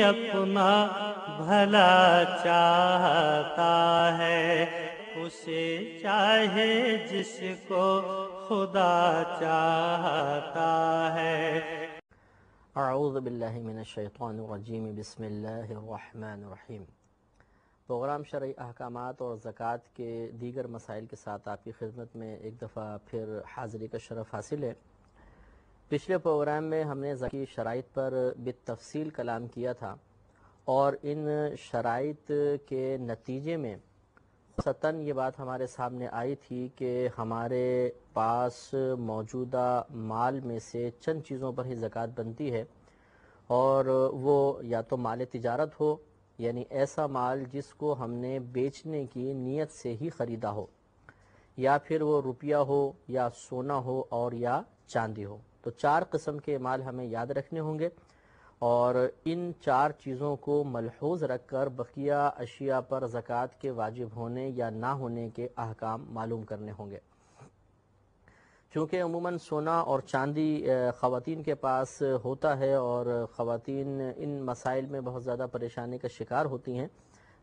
اپنا بھلا چاہتا ہے، اسے چاہے جس کو خدا چاہتا ہے۔ اعوذ باللہ من الشیطان الرجیم، بسم اللہ الرحمن الرحیم۔ پروگرام شرعی احکامات اور زکوٰۃ کے دیگر مسائل کے ساتھ آپ کی خدمت میں ایک دفعہ پھر حاضری کا شرف حاصل ہے۔ پچھلے پروگرام میں ہم نے زکوٰۃ کی شرائط پر بالتفصیل کلام کیا تھا، اور ان شرائط کے نتیجے میں خصوصاً یہ بات ہمارے سامنے آئی تھی کہ ہمارے پاس موجودہ مال میں سے چند چیزوں پر ہی زکوٰۃ بنتی ہے، اور وہ یا تو مال تجارت ہو، یعنی ایسا مال جس کو ہم نے بیچنے کی نیت سے ہی خریدا ہو، یا پھر وہ روپیہ ہو، یا سونا ہو، اور یا چاندی ہو۔ تو چار قسم کے مال ہمیں یاد رکھنے ہوں گے، اور ان چار چیزوں کو ملحوظ رکھ کر بقیہ اشیاء پر زکوٰۃ کے واجب ہونے یا نہ ہونے کے احکام معلوم کرنے ہوں گے۔ چونکہ عموماً سونا اور چاندی خواتین کے پاس ہوتا ہے، اور خواتین ان مسائل میں بہت زیادہ پریشانی کا شکار ہوتی ہیں،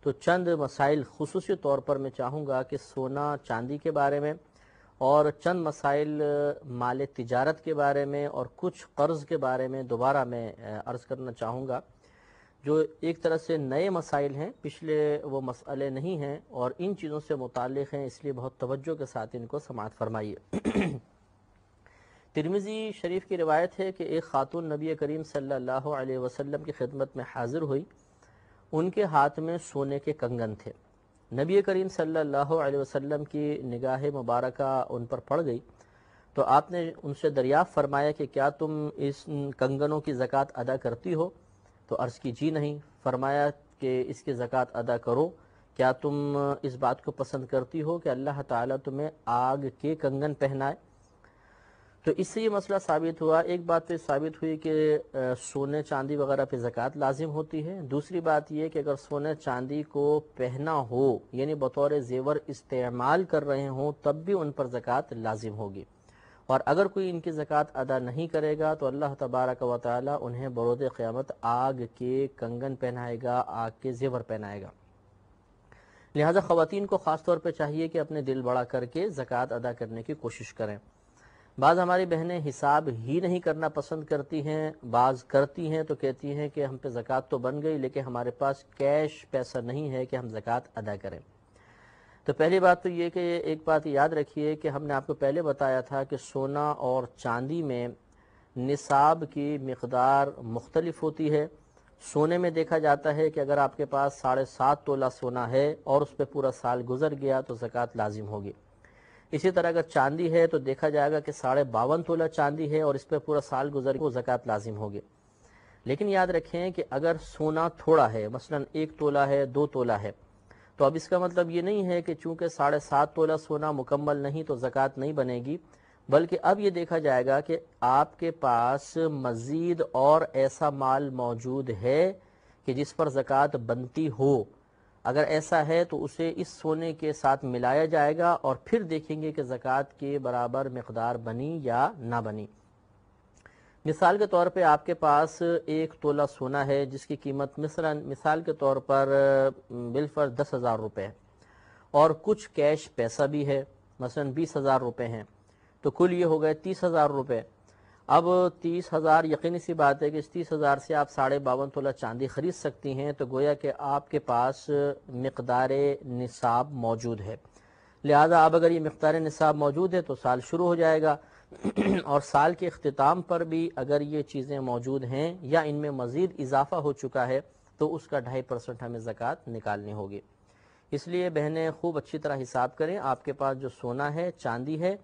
تو چند مسائل خصوصی طور پر میں چاہوں گا کہ سونا چاندی کے بارے میں، اور چند مسائل مال تجارت کے بارے میں، اور کچھ قرض کے بارے میں دوبارہ میں عرض کرنا چاہوں گا، جو ایک طرح سے نئے مسائل ہیں، پچھلے وہ مسئلے نہیں ہیں، اور ان چیزوں سے متعلق ہیں، اس لیے بہت توجہ کے ساتھ ان کو سماعت فرمائیے۔ ترمذی شریف کی روایت ہے کہ ایک خاتون نبی کریم صلی اللہ علیہ وسلم کی خدمت میں حاضر ہوئی، ان کے ہاتھ میں سونے کے کنگن تھے۔ نبی کریم صلی اللہ علیہ وسلم کی نگاہ مبارکہ ان پر پڑ گئی، تو آپ نے ان سے دریافت فرمایا کہ کیا تم اس کنگنوں کی زکوٰۃ ادا کرتی ہو؟ تو عرض کی جی نہیں۔ فرمایا کہ اس کی زکوٰۃ ادا کرو۔ کیا تم اس بات کو پسند کرتی ہو کہ اللہ تعالیٰ تمہیں آگ کے کنگن پہنائے؟ تو اس سے یہ مسئلہ ثابت ہوا، ایک بات تو ثابت ہوئی کہ سونے چاندی وغیرہ پہ زکوٰۃ لازم ہوتی ہے۔ دوسری بات یہ کہ اگر سونے چاندی کو پہنا ہو، یعنی بطور زیور استعمال کر رہے ہوں، تب بھی ان پر زکوٰۃ لازم ہوگی، اور اگر کوئی ان کی زکوٰۃ ادا نہیں کرے گا تو اللہ تبارک و تعالی انہیں بروز قیامت آگ کے کنگن پہنائے گا، آگ کے زیور پہنائے گا۔ لہذا خواتین کو خاص طور پہ چاہیے کہ اپنے دل بڑا کر کے زکوٰۃ ادا کرنے کی کوشش کریں۔ بعض ہماری بہنیں حساب ہی نہیں کرنا پسند کرتی ہیں، بعض کرتی ہیں تو کہتی ہیں کہ ہم پہ زکوٰۃ تو بن گئی، لیکن ہمارے پاس کیش پیسہ نہیں ہے کہ ہم زکوٰۃ ادا کریں۔ تو پہلی بات تو یہ کہ ایک بات یاد رکھیے کہ ہم نے آپ کو پہلے بتایا تھا کہ سونا اور چاندی میں نصاب کی مقدار مختلف ہوتی ہے۔ سونے میں دیکھا جاتا ہے کہ اگر آپ کے پاس 7.5 تولہ سونا ہے اور اس پہ پورا سال گزر گیا تو زکوٰۃ لازم ہوگی۔ اسی طرح اگر چاندی ہے تو دیکھا جائے گا کہ 52.5 تولہ چاندی ہے اور اس پہ پورا سال گزر گیا تو زکوٰۃ لازم ہوگی۔ لیکن یاد رکھیں کہ اگر سونا تھوڑا ہے، مثلا 1 تولہ ہے، 2 تولہ ہے، تو اب اس کا مطلب یہ نہیں ہے کہ چونکہ 7.5 تولہ سونا مکمل نہیں تو زکوٰۃ نہیں بنے گی، بلکہ اب یہ دیکھا جائے گا کہ آپ کے پاس مزید اور ایسا مال موجود ہے کہ جس پر زکوٰۃ بنتی ہو۔ اگر ایسا ہے تو اسے اس سونے کے ساتھ ملایا جائے گا، اور پھر دیکھیں گے کہ زکوٰۃ کے برابر مقدار بنی یا نہ بنی۔ مثال کے طور پہ آپ کے پاس 1 تولہ سونا ہے جس کی قیمت مثال کے طور پر بالفرض 10,000 روپے ہے، اور کچھ کیش پیسہ بھی ہے، مثلا 20,000 روپے ہیں، تو کل یہ ہو گئے 30,000 روپے۔ اب 30,000 یقینی سی بات ہے کہ اس 30,000 سے آپ 52.5 تولہ چاندی خرید سکتی ہیں، تو گویا کہ آپ کے پاس مقدار نصاب موجود ہے۔ لہذا اب اگر یہ مقدار نصاب موجود ہے تو سال شروع ہو جائے گا، اور سال کے اختتام پر بھی اگر یہ چیزیں موجود ہیں یا ان میں مزید اضافہ ہو چکا ہے تو اس کا 2.5% ہمیں زکوٰۃ نکالنی ہوگی۔ اس لیے بہنیں خوب اچھی طرح حساب کریں، آپ کے پاس جو سونا ہے، چاندی ہے،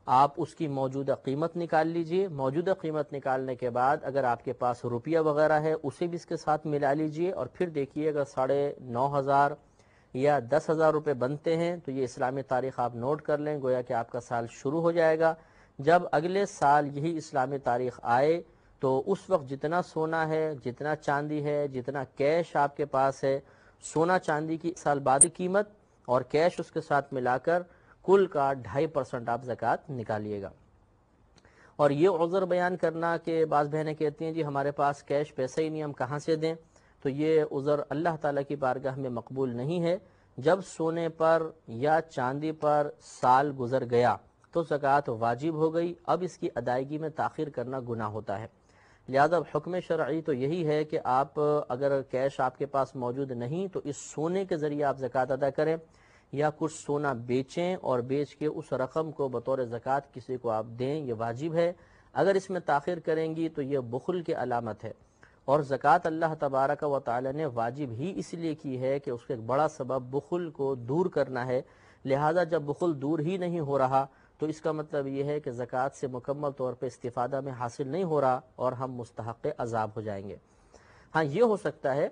آپ اس کی موجودہ قیمت نکال لیجئے۔ موجودہ قیمت نکالنے کے بعد اگر آپ کے پاس روپیہ وغیرہ ہے اسے بھی اس کے ساتھ ملا لیجئے، اور پھر دیکھیے اگر 9,500 یا 10,000 روپے بنتے ہیں تو یہ اسلامی تاریخ آپ نوٹ کر لیں، گویا کہ آپ کا سال شروع ہو جائے گا۔ جب اگلے سال یہی اسلامی تاریخ آئے تو اس وقت جتنا سونا ہے، جتنا چاندی ہے، جتنا کیش آپ کے پاس ہے، سونا چاندی کی سال بعد کی قیمت اور کیش اس کے ساتھ ملا کر کل کا 2.5% آپ زکوٰۃ نکالیے گا۔ اور یہ عذر بیان کرنا کہ بعض بہنیں کہتی ہیں جی ہمارے پاس کیش پیسے ہی نہیں، ہم کہاں سے دیں، تو یہ عذر اللہ تعالیٰ کی بارگاہ میں مقبول نہیں ہے۔ جب سونے پر یا چاندی پر سال گزر گیا تو زکوٰۃ واجب ہو گئی، اب اس کی ادائیگی میں تاخیر کرنا گناہ ہوتا ہے۔ لہذا حکم شرعی تو یہی ہے کہ آپ اگر کیش آپ کے پاس موجود نہیں تو اس سونے کے ذریعے آپ زکوٰۃ ادا کریں، یا کچھ سونا بیچیں اور بیچ کے اس رقم کو بطور زکوٰۃ کسی کو آپ دیں، یہ واجب ہے۔ اگر اس میں تاخیر کریں گی تو یہ بخل کی علامت ہے، اور زکوٰۃ اللہ تبارک و تعالی نے واجب ہی اس لیے کی ہے کہ اس کا ایک بڑا سبب بخل کو دور کرنا ہے۔ لہذا جب بخل دور ہی نہیں ہو رہا تو اس کا مطلب یہ ہے کہ زکوٰۃ سے مکمل طور پہ استفادہ میں حاصل نہیں ہو رہا اور ہم مستحق عذاب ہو جائیں گے۔ ہاں یہ ہو سکتا ہے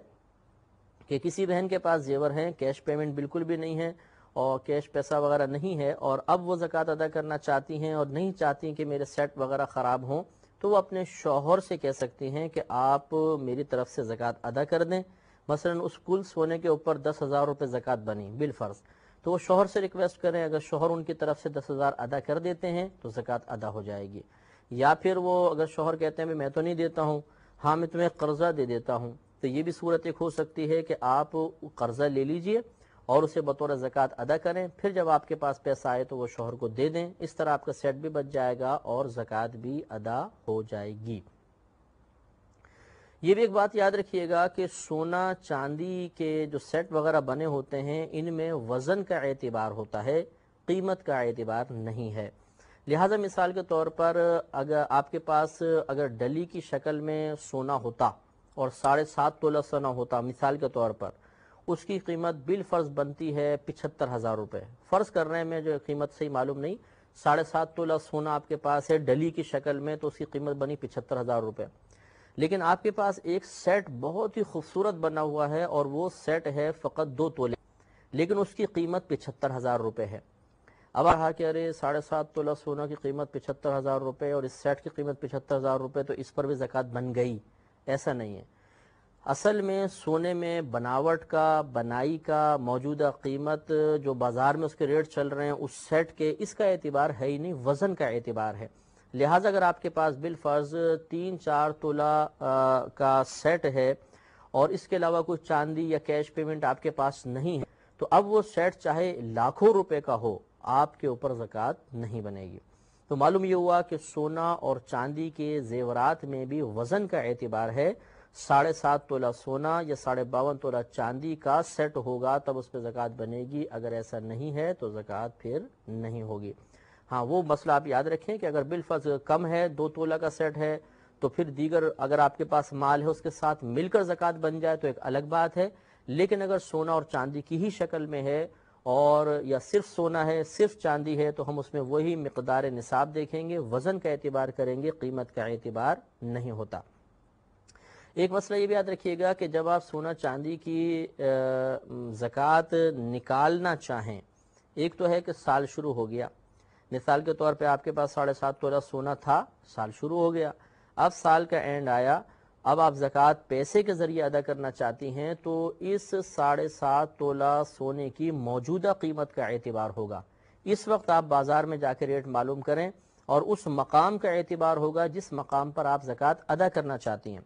کہ کسی بہن کے پاس زیور ہیں، کیش پیمنٹ بالکل بھی نہیں ہے اور کیش پیسہ وغیرہ نہیں ہے، اور اب وہ زکوٰۃ ادا کرنا چاہتی ہیں اور نہیں چاہتی کہ میرے سیٹ وغیرہ خراب ہوں، تو وہ اپنے شوہر سے کہہ سکتی ہیں کہ آپ میری طرف سے زکوٰۃ ادا کر دیں۔ مثلا اس کل سونے کے اوپر 10,000 روپے زکوٰۃ بنی بالفرض، تو وہ شوہر سے ریکویسٹ کریں، اگر شوہر ان کی طرف سے 10,000 ادا کر دیتے ہیں تو زکوٰۃ ادا ہو جائے گی۔ یا پھر وہ اگر شوہر کہتے ہیں میں تو نہیں دیتا ہوں، ہاں میں تمہیں قرضہ دے دیتا ہوں، تو یہ بھی صورت ایک ہو سکتی ہے کہ آپ قرضہ لے لیجئے اور اسے بطور زکوٰۃ ادا کریں، پھر جب آپ کے پاس پیسہ آئے تو وہ شوہر کو دے دیں، اس طرح آپ کا سیٹ بھی بچ جائے گا اور زکوٰۃ بھی ادا ہو جائے گی۔ یہ بھی ایک بات یاد رکھیے گا کہ سونا چاندی کے جو سیٹ وغیرہ بنے ہوتے ہیں ان میں وزن کا اعتبار ہوتا ہے، قیمت کا اعتبار نہیں ہے۔ لہذا مثال کے طور پر اگر آپ کے پاس اگر ڈلی کی شکل میں سونا ہوتا اور 7.5 تولہ سونا ہوتا مثال کے طور پر، اس کی قیمت بالفرض بنتی ہے 75,000 روپے، فرض کر رہے ہیں، میں جو قیمت صحیح معلوم نہیں، 7.5 تولہ سونا آپ کے پاس ہے ڈلی کی شکل میں تو اس کی قیمت بنی 75,000 روپے، لیکن آپ کے پاس ایک سیٹ بہت ہی خوبصورت بنا ہوا ہے اور وہ سیٹ ہے فقط 2 تولے، لیکن اس کی قیمت 75,000 روپے ہے۔ اب کہا کہ ارے 7.5 تولہ سونا کی قیمت 75,000 روپے اور اس سیٹ کی قیمت 75,000 روپے، تو اس پر بھی زکوٰۃ بن گئی، ایسا نہیں ہے۔ اصل میں سونے میں بناوٹ کا، بنائی کا، موجودہ قیمت جو بازار میں اس کے ریٹ چل رہے ہیں اس سیٹ کے، اس کا اعتبار ہے ہی نہیں، وزن کا اعتبار ہے۔ لہٰذا اگر آپ کے پاس بالفرض 3-4 تولہ کا سیٹ ہے اور اس کے علاوہ کوئی چاندی یا کیش پیمنٹ آپ کے پاس نہیں ہے، تو اب وہ سیٹ چاہے لاکھوں روپے کا ہو، آپ کے اوپر زکوٰۃ نہیں بنے گی۔ تو معلوم یہ ہوا کہ سونا اور چاندی کے زیورات میں بھی وزن کا اعتبار ہے۔ 7.5 تولہ سونا یا 52.5 تولہ چاندی کا سیٹ ہوگا تب اس پہ زکوٰۃ بنے گی، اگر ایسا نہیں ہے تو زکوٰۃ پھر نہیں ہوگی۔ ہاں وہ مسئلہ آپ یاد رکھیں کہ اگر بالفرض کم ہے، 2 تولہ کا سیٹ ہے، تو پھر دیگر اگر آپ کے پاس مال ہے اس کے ساتھ مل کر زکوٰۃ بن جائے تو ایک الگ بات ہے، لیکن اگر سونا اور چاندی کی ہی شکل میں ہے اور یا صرف سونا ہے صرف چاندی ہے تو ہم اس میں وہی مقدار نصاب دیکھیں گے، وزن کا اعتبار کریں گے، قیمت کا اعتبار نہیں ہوتا۔ ایک مسئلہ یہ بھی یاد رکھیے گا کہ جب آپ سونا چاندی کی زکوٰۃ نکالنا چاہیں، ایک تو ہے کہ سال شروع ہو گیا، مثال کے طور پہ آپ کے پاس 7.5 تولہ سونا تھا، سال شروع ہو گیا، اب سال کا اینڈ آیا، اب آپ زکوٰۃ پیسے کے ذریعے ادا کرنا چاہتی ہیں تو اس 7.5 تولہ سونے کی موجودہ قیمت کا اعتبار ہوگا۔ اس وقت آپ بازار میں جا کے ریٹ معلوم کریں اور اس مقام کا اعتبار ہوگا جس مقام پر آپ زکوٰۃ ادا کرنا چاہتی ہیں۔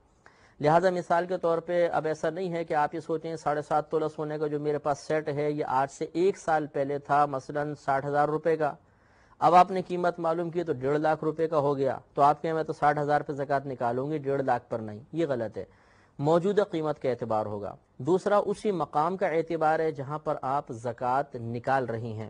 لہٰذا مثال کے طور پہ اب ایسا نہیں ہے کہ آپ یہ سوچیں 7.5 تولہ سونے کا جو میرے پاس سیٹ ہے یہ آج سے 1 سال پہلے تھا مثلا 60,000 روپے کا، اب آپ نے قیمت معلوم کی تو 1.5 لاکھ روپے کا ہو گیا، تو آپ کہیں میں تو 60,000 پہ زکوٰۃ نکالوں گی 1.5 لاکھ پر نہیں، یہ غلط ہے، موجودہ قیمت کا اعتبار ہوگا۔ دوسرا اسی مقام کا اعتبار ہے جہاں پر آپ زکوٰۃ نکال رہی ہیں،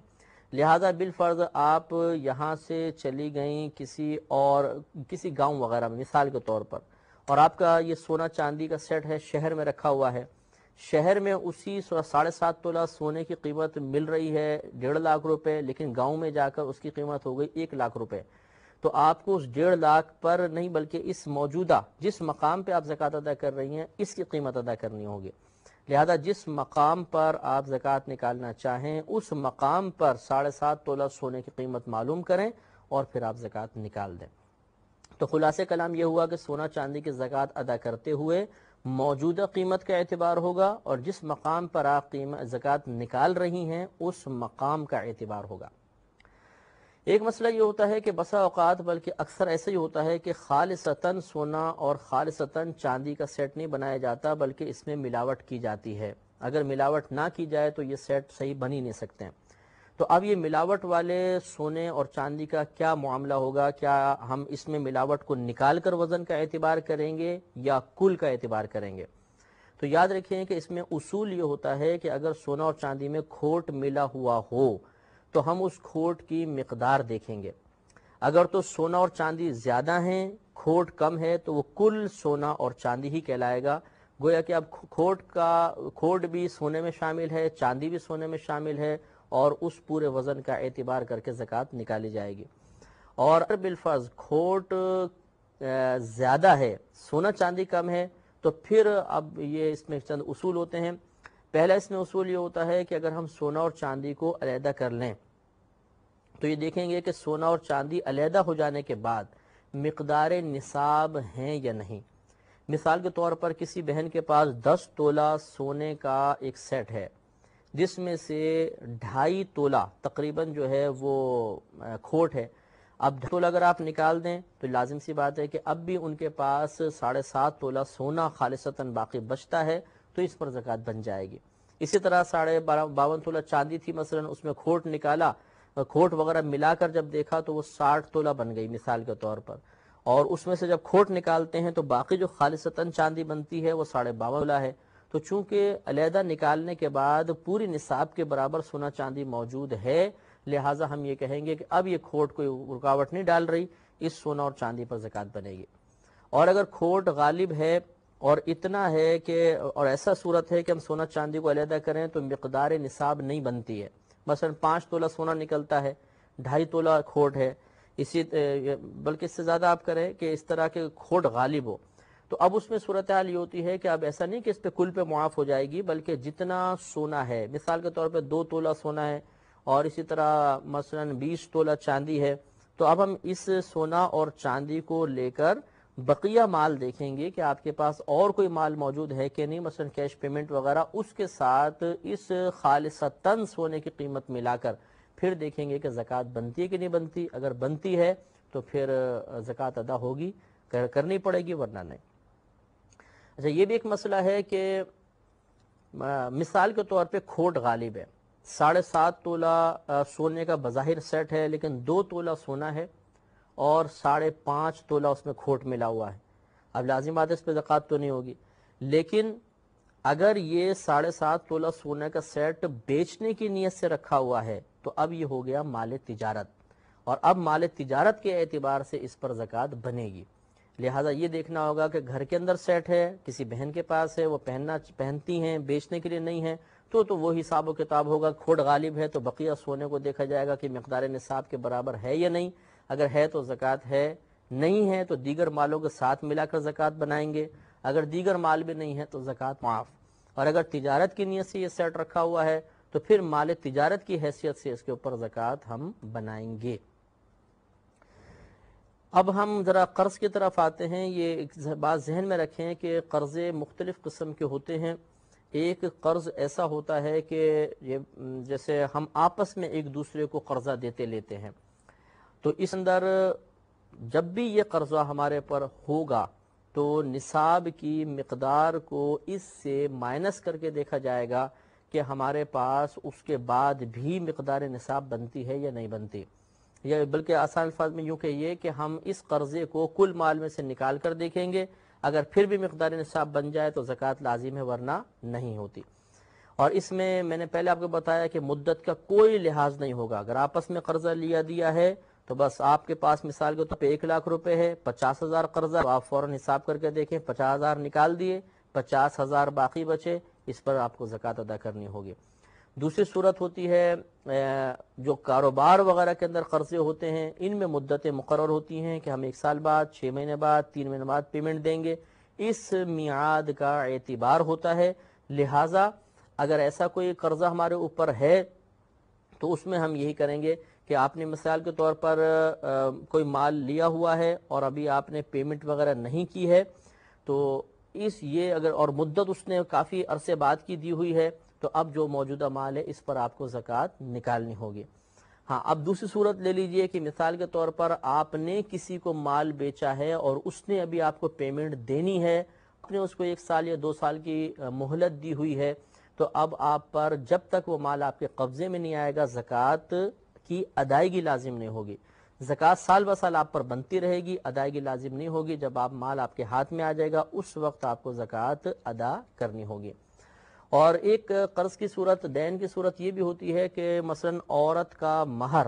لہذا بالفرض آپ یہاں سے چلی گئیں کسی گاؤں وغیرہ میں مثال کے طور پر، اور آپ کا یہ سونا چاندی کا سیٹ ہے شہر میں رکھا ہوا ہے، شہر میں اسی 7.5 تولہ سونے کی قیمت مل رہی ہے 1.5 لاکھ روپے، لیکن گاؤں میں جا کر اس کی قیمت ہو گئی 1 لاکھ روپے، تو آپ کو اس 1.5 لاکھ پر نہیں بلکہ اس موجودہ جس مقام پہ آپ زکوٰۃ ادا کر رہی ہیں اس کی قیمت ادا کرنی ہوگی۔ لہذا جس مقام پر آپ زکوٰۃ نکالنا چاہیں اس مقام پر 7.5 تولہ سونے کی قیمت معلوم کریں اور پھر آپ زکوٰۃ نکال دیں۔ تو خلاصہ کلام یہ ہوا کہ سونا چاندی کی زکوٰۃ ادا کرتے ہوئے موجودہ قیمت کا اعتبار ہوگا اور جس مقام پر آپ زکوٰۃ نکال رہی ہیں اس مقام کا اعتبار ہوگا۔ ایک مسئلہ یہ ہوتا ہے کہ بسا اوقات بلکہ اکثر ایسا ہی ہوتا ہے کہ خالصتاً سونا اور خالصتاً چاندی کا سیٹ نہیں بنایا جاتا بلکہ اس میں ملاوٹ کی جاتی ہے. اگر ملاوٹ نہ کی جائے تو یہ سیٹ صحیح بن ہی نہیں سکتے ہیں. تو اب یہ ملاوٹ والے سونے اور چاندی کا کیا معاملہ ہوگا؟ کیا ہم اس میں ملاوٹ کو نکال کر وزن کا اعتبار کریں گے یا کل کا اعتبار کریں گے؟ تو یاد رکھیں کہ اس میں اصول یہ ہوتا ہے کہ اگر سونا اور چاندی میں کھوٹ ملا ہوا ہو تو ہم اس کھوٹ کی مقدار دیکھیں گے. اگر تو سونا اور چاندی زیادہ ہیں، کھوٹ کم ہے، تو وہ کل سونا اور چاندی ہی کہلائے گا. گویا کہ اب کھوٹ بھی سونے میں شامل ہے، چاندی بھی سونے میں شامل ہے، اور اس پورے وزن کا اعتبار کر کے زکوٰۃ نکالی جائے گی. اور اگر بالفرض کھوٹ زیادہ ہے، سونا چاندی کم ہے، تو پھر اب یہ اس میں چند اصول ہوتے ہیں. پہلا اس میں اصول یہ ہوتا ہے کہ اگر ہم سونا اور چاندی کو علیحدہ کر لیں تو یہ دیکھیں گے کہ سونا اور چاندی علیحدہ ہو جانے کے بعد مقدار نصاب ہیں یا نہیں. مثال کے طور پر کسی بہن کے پاس 10 تولہ سونے کا ایک سیٹ ہے جس میں سے 2.5 تولہ تقریباً جو ہے وہ کھوٹ ہے. اب 2 تولہ اگر آپ نکال دیں تو لازم سی بات ہے کہ اب بھی ان کے پاس 7.5 تولہ سونا خالصتاً باقی بچتا ہے، تو اس پر زکوٰۃ بن جائے گی. اسی طرح 52 تولہ چاندی تھی، مثلا اس میں کھوٹ نکالا، کھوٹ وغیرہ ملا کر جب دیکھا تو وہ 60 تولہ بن گئی مثال کے طور پر. اور اس میں سے جب کھوٹ نکالتے ہیں تو باقی جو خالصتاً چاندی بنتی ہے وہ 52 تولہ ہے. تو چونکہ علیحدہ نکالنے کے بعد پوری نصاب کے برابر سونا چاندی موجود ہے، لہٰذا ہم یہ کہیں گے کہ اب یہ کھوٹ کوئی رکاوٹ نہیں ڈال رہی، اس سونا اور چاندی پر زکوٰۃ بنے گی. اور اگر کھوٹ غالب ہے اور اتنا ہے کہ اور ایسا صورت ہے کہ ہم سونا چاندی کو علیحدہ کریں تو مقدار نصاب نہیں بنتی ہے، مثلا 5 تولہ سونا نکلتا ہے، 2.5 تولہ کھوٹ ہے، بلکہ اس سے زیادہ آپ کریں کہ اس طرح کے کھوٹ غالب ہو، تو اب اس میں صورتحال یہ ہوتی ہے کہ اب ایسا نہیں کہ اس پہ کل پہ معاف ہو جائے گی، بلکہ جتنا سونا ہے، مثال کے طور پہ 2 تولہ سونا ہے اور اسی طرح مثلا 20 تولہ چاندی ہے، تو اب ہم اس سونا اور چاندی کو لے کر بقیہ مال دیکھیں گے کہ آپ کے پاس اور کوئی مال موجود ہے کہ نہیں، مثلا کیش پیمنٹ وغیرہ، اس کے ساتھ اس خالصتاً سونے کی قیمت ملا کر پھر دیکھیں گے کہ زکوٰۃ بنتی ہے کہ نہیں بنتی. اگر بنتی ہے تو پھر زکوٰۃ ادا ہوگی، کرنی پڑے گی، ورنہ نہیں. اچھا، یہ بھی ایک مسئلہ ہے کہ مثال کے طور پہ کھوٹ غالب ہے، 7.5 تولہ سونے کا بظاہر سیٹ ہے لیکن 2 تولہ سونا ہے اور 5.5 تولہ اس میں کھوٹ ملا ہوا ہے. اب لازم بات ہے اس پہ زکوٰۃ تو نہیں ہوگی، لیکن اگر یہ 7.5 تولہ سونے کا سیٹ بیچنے کی نیت سے رکھا ہوا ہے تو اب یہ ہو گیا مال تجارت، اور اب مال تجارت کے اعتبار سے اس پر زکوٰۃ بنے گی. لہٰذا یہ دیکھنا ہوگا کہ گھر کے اندر سیٹ ہے، کسی بہن کے پاس ہے، وہ پہنتی ہیں، بیچنے کے لیے نہیں ہے، تو وہ حساب و کتاب ہوگا. کھوٹ غالب ہے تو بقیہ سونے کو دیکھا جائے گا کہ مقدار نصاب کے برابر ہے یا نہیں، اگر ہے تو زکوٰۃ ہے، نہیں ہے تو دیگر مالوں کے ساتھ ملا کر زکوٰۃ بنائیں گے، اگر دیگر مال بھی نہیں ہے تو زکوٰۃ معاف. اور اگر تجارت کی نیت سے یہ سیٹ رکھا ہوا ہے تو پھر مال تجارت کی حیثیت سے اس کے اوپر زکوٰۃ ہم بنائیں گے. اب ہم ذرا قرض کی طرف آتے ہیں. یہ ایک بات ذہن میں رکھیں کہ قرضے مختلف قسم کے ہوتے ہیں. ایک قرض ایسا ہوتا ہے کہ جیسے ہم آپس میں ایک دوسرے کو قرضہ دیتے لیتے ہیں، تو اس اندر جب بھی یہ قرضہ ہمارے پر ہوگا تو نصاب کی مقدار کو اس سے مائنس کر کے دیکھا جائے گا کہ ہمارے پاس اس کے بعد بھی مقدار نصاب بنتی ہے یا نہیں بنتی. یا بلکہ آسان الفاظ میں یوں کہیے کہ ہم اس قرضے کو کل مال میں سے نکال کر دیکھیں گے، اگر پھر بھی مقدار نصاب بن جائے تو زکوٰۃ لازم ہے، ورنہ نہیں ہوتی. اور اس میں نے پہلے آپ کو بتایا کہ مدت کا کوئی لحاظ نہیں ہوگا. اگر آپس میں قرضہ دیا ہے تو بس آپ کے پاس مثال کے طور پہ 1 لاکھ روپے ہے، 50,000 قرضہ، تو آپ فوراً حساب کر کے دیکھیں 50,000 نکال دیے، 50,000 باقی بچے، اس پر آپ کو زکوٰۃ ادا کرنی ہوگی. دوسری صورت ہوتی ہے جو کاروبار وغیرہ کے اندر قرضے ہوتے ہیں، ان میں مدتیں مقرر ہوتی ہیں کہ ہم 1 سال بعد، 6 مہینے بعد، 3 مہینے بعد پیمنٹ دیں گے. اس میعاد کا اعتبار ہوتا ہے. لہٰذا اگر ایسا کوئی قرضہ ہمارے اوپر ہے تو اس میں ہم یہی کریں گے کہ آپ نے مثال کے طور پر کوئی مال لیا ہوا ہے اور ابھی آپ نے پیمنٹ وغیرہ نہیں کی ہے، تو یہ اگر اور مدت اس نے کافی عرصے بعد کی دی ہوئی ہے تو اب جو موجودہ مال ہے اس پر آپ کو زکوٰۃ نکالنی ہوگی. ہاں، اب دوسری صورت لے لیجئے کہ مثال کے طور پر آپ نے کسی کو مال بیچا ہے اور اس نے ابھی آپ کو پیمنٹ دینی ہے، آپ نے اس کو 1 سال یا 2 سال کی مہلت دی ہوئی ہے، تو اب آپ پر جب تک وہ مال آپ کے قبضے میں نہیں آئے گا زکوٰۃ کی ادائیگی لازم نہیں ہوگی۔ زکوٰۃ سال بہ سال آپ پر بنتی رہے گی، ادائیگی لازم نہیں ہوگی۔ جب آپ مال آپ کے ہاتھ میں آ جائے گا اس وقت آپ کو زکوٰۃ ادا کرنی ہوگی۔ اور ایک قرض کی صورت، دین کی صورت یہ بھی ہوتی ہے کہ مثلا عورت کا مہر،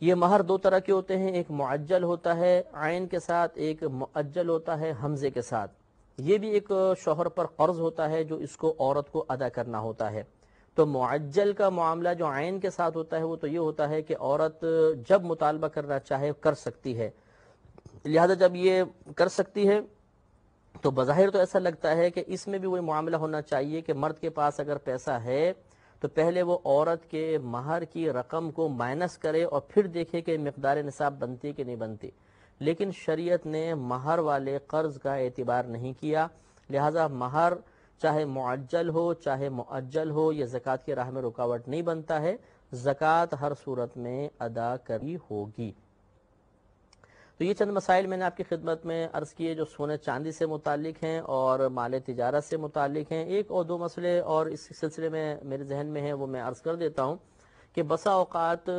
یہ مہر 2 طرح کے ہوتے ہیں، ایک معجل ہوتا ہے عین کے ساتھ، ایک مؤجل ہوتا ہے حمزے کے ساتھ۔ یہ بھی ایک شوہر پر قرض ہوتا ہے جو اس کو عورت کو ادا کرنا ہوتا ہے۔ تو معجل کا معاملہ جو عین کے ساتھ ہوتا ہے وہ تو یہ ہوتا ہے کہ عورت جب مطالبہ کرنا چاہے کر سکتی ہے، لہذا جب یہ کر سکتی ہے تو بظاہر تو ایسا لگتا ہے کہ اس میں بھی وہی معاملہ ہونا چاہیے کہ مرد کے پاس اگر پیسہ ہے تو پہلے وہ عورت کے مہر کی رقم کو مائنس کرے اور پھر دیکھے کہ مقدار نصاب بنتی کہ نہیں بنتی، لیکن شریعت نے مہر والے قرض کا اعتبار نہیں کیا، لہذا مہر چاہے معجل ہو چاہے مؤجل ہو یہ زکوٰۃ کی راہ میں رکاوٹ نہیں بنتا ہے، زکوٰۃ ہر صورت میں ادا کرنی ہوگی۔ تو یہ چند مسائل میں نے آپ کی خدمت میں عرض کیے جو سونے چاندی سے متعلق ہیں اور مال تجارت سے متعلق ہیں۔ ایک اور 2 مسئلے اور اس سلسلے میں میرے ذہن میں ہیں، وہ میں عرض کر دیتا ہوں کہ بسا اوقات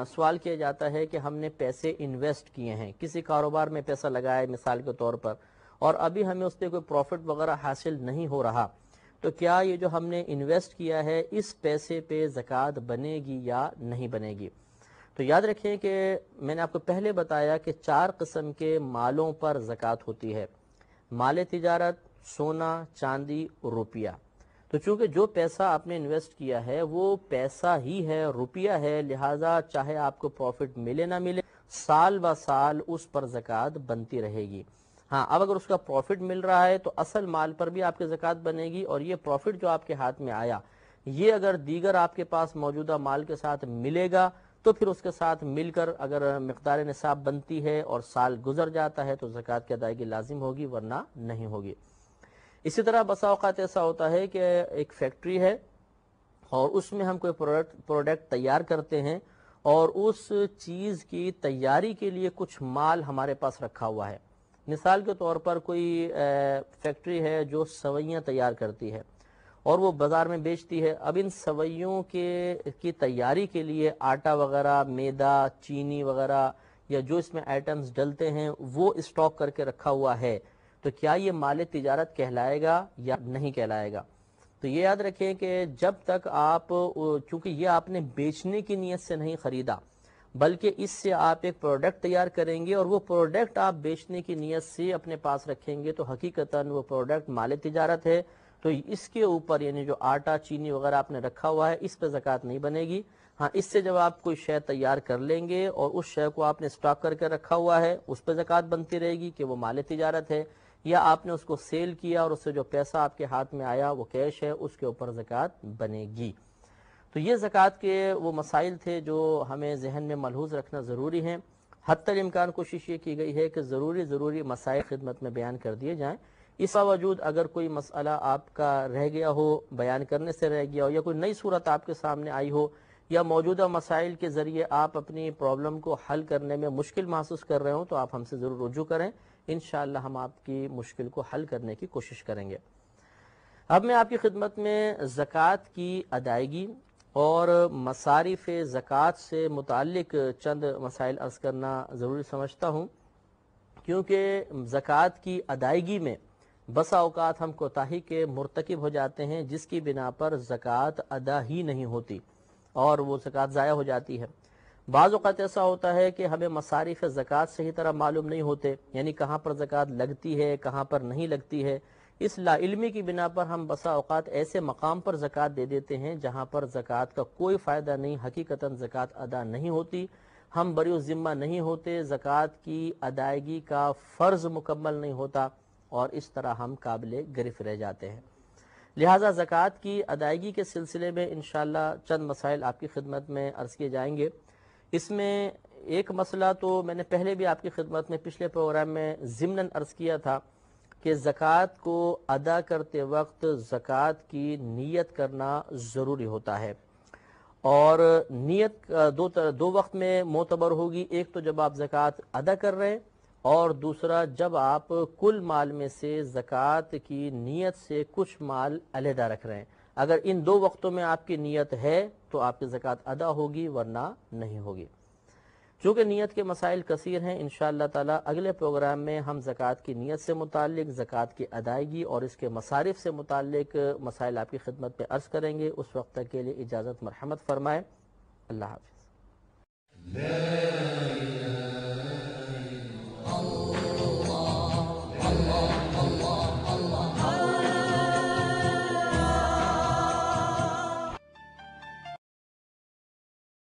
سوال کیا جاتا ہے کہ ہم نے پیسے انویسٹ کیے ہیں، کسی کاروبار میں پیسہ لگایا مثال کے طور پر، اور ابھی ہمیں اس سے کوئی پروفٹ وغیرہ حاصل نہیں ہو رہا، تو کیا یہ جو ہم نے انویسٹ کیا ہے اس پیسے پہ زکوٰۃ بنے گی یا نہیں بنے گی؟ تو یاد رکھیں کہ میں نے آپ کو پہلے بتایا کہ 4 قسم کے مالوں پر زکوٰۃ ہوتی ہے: مال تجارت، سونا، چاندی، روپیہ۔ تو چونکہ جو پیسہ آپ نے انویسٹ کیا ہے وہ پیسہ ہی ہے، روپیہ ہے، لہٰذا چاہے آپ کو پروفٹ ملے نہ ملے سال بہ سال اس پر زکوٰۃ بنتی رہے گی۔ ہاں، اب اگر اس کا پروفٹ مل رہا ہے تو اصل مال پر بھی آپ کی زکوٰۃ بنے گی، اور یہ پروفٹ جو آپ کے ہاتھ میں آیا یہ اگر دیگر آپ کے پاس موجودہ مال کے ساتھ ملے گا تو پھر اس کے ساتھ مل کر اگر مقدار نصاب بنتی ہے اور سال گزر جاتا ہے تو زکوٰۃ کی ادائیگی لازم ہوگی ورنہ نہیں ہوگی۔ اسی طرح بسا اوقات ایسا ہوتا ہے کہ ایک فیکٹری ہے اور اس میں ہم کوئی پروڈکٹ تیار کرتے ہیں اور اس چیز کی تیاری کے لیے کچھ مال ہمارے پاس رکھا ہوا ہے۔ مثال کے طور پر کوئی فیکٹری ہے جو سوئیاں تیار کرتی ہے اور وہ بازار میں بیچتی ہے۔ اب ان سوئیوں کی تیاری کے لیے آٹا وغیرہ، میدا، چینی وغیرہ یا جو اس میں آئٹمز ڈلتے ہیں وہ اسٹاک کر کے رکھا ہوا ہے، تو کیا یہ مال تجارت کہلائے گا یا نہیں کہلائے گا؟ تو یہ یاد رکھیں کہ جب تک آپ، چونکہ یہ آپ نے بیچنے کی نیت سے نہیں خریدا بلکہ اس سے آپ ایک پروڈکٹ تیار کریں گے اور وہ پروڈکٹ آپ بیچنے کی نیت سے اپنے پاس رکھیں گے تو حقیقتاً وہ پروڈکٹ مال تجارت ہے، تو اس کے اوپر یعنی جو آٹا چینی وغیرہ آپ نے رکھا ہوا ہے اس پہ زکوٰۃ نہیں بنے گی۔ ہاں، اس سے جب آپ کوئی شے تیار کر لیں گے اور اس شے کو آپ نے اسٹاک کر کے رکھا ہوا ہے اس پہ زکوٰۃ بنتی رہے گی کہ وہ مال تجارت ہے، یا آپ نے اس کو سیل کیا اور اس سے جو پیسہ آپ کے ہاتھ میں آیا وہ کیش ہے، اس کے اوپر زکوٰۃ بنے گی۔ تو یہ زکوٰۃ کے وہ مسائل تھے جو ہمیں ذہن میں ملحوظ رکھنا ضروری ہیں۔ حتی الامکان کوشش یہ کی گئی ہے کہ ضروری مسائل خدمت میں بیان کر دیے جائیں۔ اس باوجود اگر کوئی مسئلہ آپ کا رہ گیا ہو، بیان کرنے سے رہ گیا ہو، یا کوئی نئی صورت آپ کے سامنے آئی ہو، یا موجودہ مسائل کے ذریعے آپ اپنی پرابلم کو حل کرنے میں مشکل محسوس کر رہے ہوں تو آپ ہم سے ضرور رجوع کریں، انشاءاللہ ہم آپ کی مشکل کو حل کرنے کی کوشش کریں گے۔ اب میں آپ کی خدمت میں زکوٰۃ کی ادائیگی اور مصارف زکوٰۃ سے متعلق چند مسائل عرض کرنا ضروری سمجھتا ہوں، کیونکہ زکوٰۃ کی ادائیگی میں بسا اوقات ہم کوتاہی کے مرتکب ہو جاتے ہیں جس کی بنا پر زکوٰۃ ادا ہی نہیں ہوتی اور وہ زکوٰۃ ضائع ہو جاتی ہے۔ بعض اوقات ایسا ہوتا ہے کہ ہمیں مصارف زکوٰۃ صحیح طرح معلوم نہیں ہوتے، یعنی کہاں پر زکوٰۃ لگتی ہے کہاں پر نہیں لگتی ہے، اس لا علمی کی بنا پر ہم بسا اوقات ایسے مقام پر زکوٰۃ دے دیتے ہیں جہاں پر زکوٰۃ کا کوئی فائدہ نہیں، حقیقتاً زکوٰۃ ادا نہیں ہوتی، ہم بری الذمہ نہیں ہوتے، زکوٰۃ کی ادائیگی کا فرض مکمل نہیں ہوتا اور اس طرح ہم قابل گرفت رہ جاتے ہیں۔ لہٰذا زکوٰۃ کی ادائیگی کے سلسلے میں انشاءاللہ چند مسائل آپ کی خدمت میں عرض کیے جائیں گے۔ اس میں ایک مسئلہ تو میں نے پہلے بھی آپ کی خدمت میں پچھلے پروگرام میں ضمناً عرض کیا تھا کہ زکوٰۃ کو ادا کرتے وقت زکوٰۃ کی نیت کرنا ضروری ہوتا ہے، اور نیت دو وقت میں معتبر ہوگی. ایک تو جب آپ زکوٰۃ ادا کر رہے ہیں، اور دوسرا جب آپ کل مال میں سے زکوٰۃ کی نیت سے کچھ مال علیحدہ رکھ رہے ہیں. اگر ان دو وقتوں میں آپ کی نیت ہے تو آپ کی زکوٰۃ ادا ہوگی، ورنہ نہیں ہوگی. چونکہ نیت کے مسائل کثیر ہیں، انشاءاللہ تعالی اگلے پروگرام میں ہم زکوٰۃ کی نیت سے متعلق، زکوٰۃ کی ادائیگی اور اس کے مصارف سے متعلق مسائل آپ کی خدمت میں عرض کریں گے. اس وقت تک کے لیے اجازت مرحمت فرمائیں. اللہ حافظ.